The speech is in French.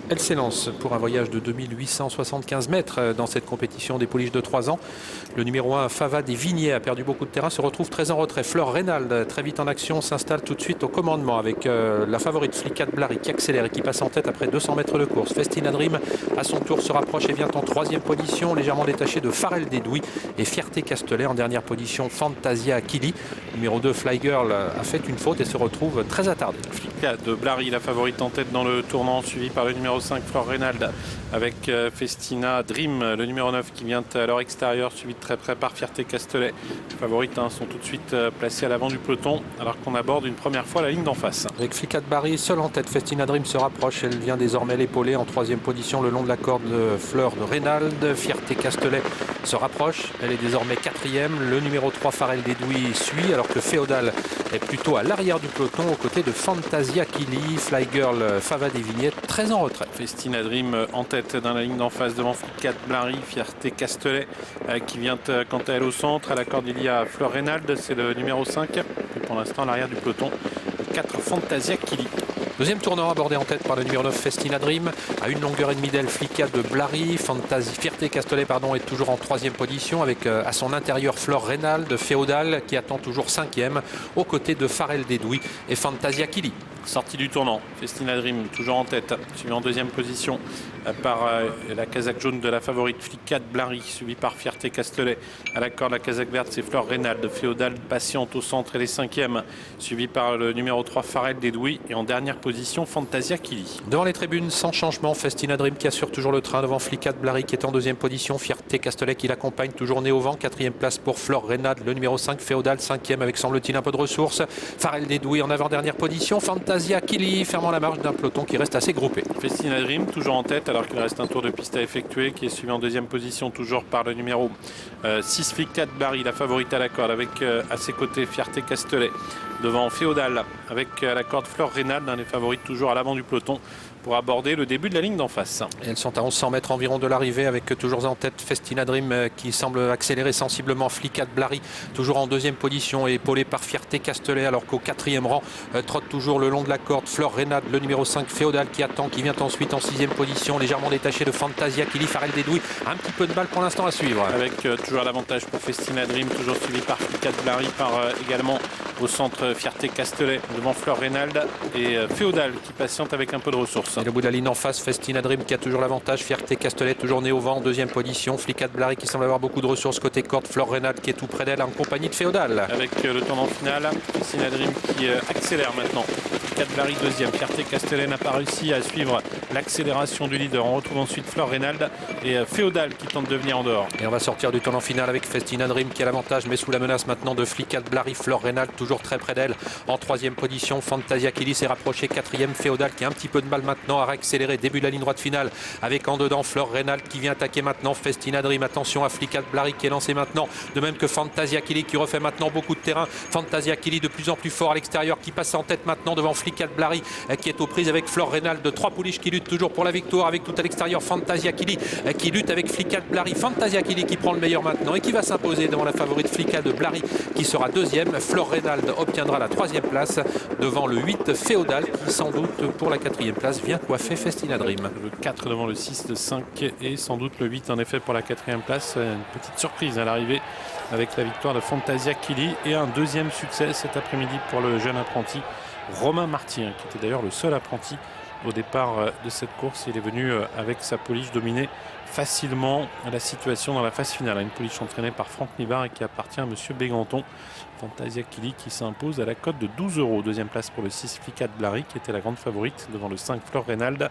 Elle s'élance pour un voyage de 2875 mètres dans cette compétition des pouliches de 3 ans. Le numéro 1, Fava des Vigniers, a perdu beaucoup de terrain, se retrouve très en retrait. Fleur Reynald, très vite en action, s'installe tout de suite au commandement avec la favorite Flicade Blary qui accélère et qui passe en tête après 200 mètres de course. Festina Dream, à son tour, se rapproche et vient en 3e position, légèrement détaché de Farel Dédouis et Fierté Castelet en dernière position. Fantasia Kili. Numéro 2, Fly Girl, a fait une faute et se retrouve très attardé. Flicade de Blary, la favorite en tête dans le tournant, suivi par le numéro 5, Fleur Reynald, avec Festina Dream, le numéro 9 qui vient à leur extérieur, suivi de très près par Fierté Castelet. Les favorites sont tout de suite placées à l'avant du peloton, alors qu'on aborde une première fois la ligne d'en face. Avec Flicade Blary seule en tête, Festina Dream se rapproche, elle vient désormais l'épauler en 3e position le long de la corde de Fleur de Reynald. Fierté Castelet se rapproche, elle est désormais 4e. Le numéro 3, Farel Dédouis, suit, alors que Féodal est plutôt à l'arrière du peloton, aux côtés de Fantasia Kili. Fly Girl, Fava des Vignettes, très en retrait. Festina Dream en tête dans la ligne d'en face devant Flicade Blary, Fierté Castelet qui vient quant à elle au centre. À la corde, il y a Fleur Reynald, c'est le numéro 5. Et pour l'instant, à l'arrière du peloton, 4 Fantasia Kili. Deuxième tournant abordé en tête par le numéro 9, Festina Dream. À 1 longueur et demie d'elle, Flicade de Blary. Fierté Castelet est toujours en 3e position avec à son intérieur Fleur Reynald, Féodal qui attend toujours 5e aux côtés de Farel Dédouis et Fantasia Kili. Sortie du tournant, Festina Dream toujours en tête, suivi en 2e position par la casaque jaune de la favorite Flicade Blary, suivi par Fierté Castelet. À la corde, la casaque verte, c'est Fleur Reynald. Féodal patiente au centre, elle est 5e, suivi par le numéro 3, Farel Dédouis. Et en dernière position, Fantasia Kili. Devant les tribunes, sans changement, Festina Dream qui assure toujours le train devant Flicade Blary qui est en 2e position. Fierté Castelet qui l'accompagne, toujours nez au vent. 4e place pour Fleur Reynald, le numéro 5, Féodal, 5e avec, semble-t-il, un peu de ressources. Farel Dédouis en avant-dernière position. Fantasia Kili fermant la marche d'un peloton qui reste assez groupé. Festina Dream toujours en tête alors qu'il reste un tour de piste à effectuer, qui est suivi en 2e position toujours par le numéro 6, Flicade Blary, la favorite à la corde, avec à ses côtés Fierté Castelet. Devant Féodal avec à la corde Fleur Reynald, les favorites toujours à l'avant du peloton pour aborder le début de la ligne d'en face. Et elles sont à 1100 mètres environ de l'arrivée avec toujours en tête Festina Dream qui semble accélérer sensiblement. Flicade Blary toujours en 2e position et épaulé par Fierté Castelet, alors qu'au 4e rang trotte toujours le long de la corde Fleur Reynald, le numéro 5, Féodal qui attend, qui vient ensuite en 6e position, légèrement détaché de Fantasia Kili. Farel Dédouis, un petit peu de balle pour l'instant à suivre. Avec toujours l'avantage pour Festina Dream, toujours suivi par Flicade Blary, par également au centre Fierté Castelet, devant Fleur Reynald et Féodal qui patiente avec un peu de ressources. Et le bout de la ligne en face, Festina Dream qui a toujours l'avantage. Fierté Castelet toujours nez au vent en 2e position. Flicade Blary qui semble avoir beaucoup de ressources côté corde. Fleur Reynald qui est tout près d'elle en compagnie de Féodal. Avec le tournant final, Festina Dream qui accélère maintenant. Flicade Blary 2e. Fierté Castelet n'a pas réussi à suivre l'accélération du leader. On retrouve ensuite Fleur Reynald et Féodal qui tente de venir en dehors. Et on va sortir du tournant final avec Festina Dream qui a l'avantage, mais sous la menace maintenant de Flicade Blary. Fleur Reynald toujours très près d'elle en 3e position. Fantasia Kili s'est rapproché 4e. Féodal qui a un petit peu de mal maintenant à accélérer. Début de la ligne droite finale avec en dedans Fleur Reynald qui vient attaquer maintenant Festina Dream. Attention à Flicade Blary qui est lancé maintenant, de même que Fantasia Kili qui refait maintenant beaucoup de terrain. Fantasia Kili de plus en plus fort à l'extérieur qui passe en tête maintenant devant Flicade Blary qui est aux prises avec Fleur Reynald, de 3 pouliches qui luttent toujours pour la victoire avec tout à l'extérieur. Fantasia Kili qui lutte avec Flicade Blary. Fantasia Kili qui prend le meilleur maintenant et qui va s'imposer devant la favorite Flicade Blary qui sera 2e. Fleur Reynald obtiendra la 3e place devant le 8, Féodal qui sans doute pour la 4e place vient coiffer Festina Dream. Le 4 devant le 6, le 5 et sans doute le 8 en effet pour la 4e place. Une petite surprise à l'arrivée avec la victoire de Fantasia Kili et un 2e succès cet après-midi pour le jeune apprenti Romain Marty, qui était d'ailleurs le seul apprenti au départ de cette course. Il est venu avec sa pouliche dominer facilement la situation dans la phase finale. Une pouliche entraînée par Franck Nivard et qui appartient à M. Béganton. Fantasia Kili qui s'impose à la cote de 12 €. 2e place pour le 6, Flicade Blary qui était la grande favorite devant le 5, Fleur Reynald.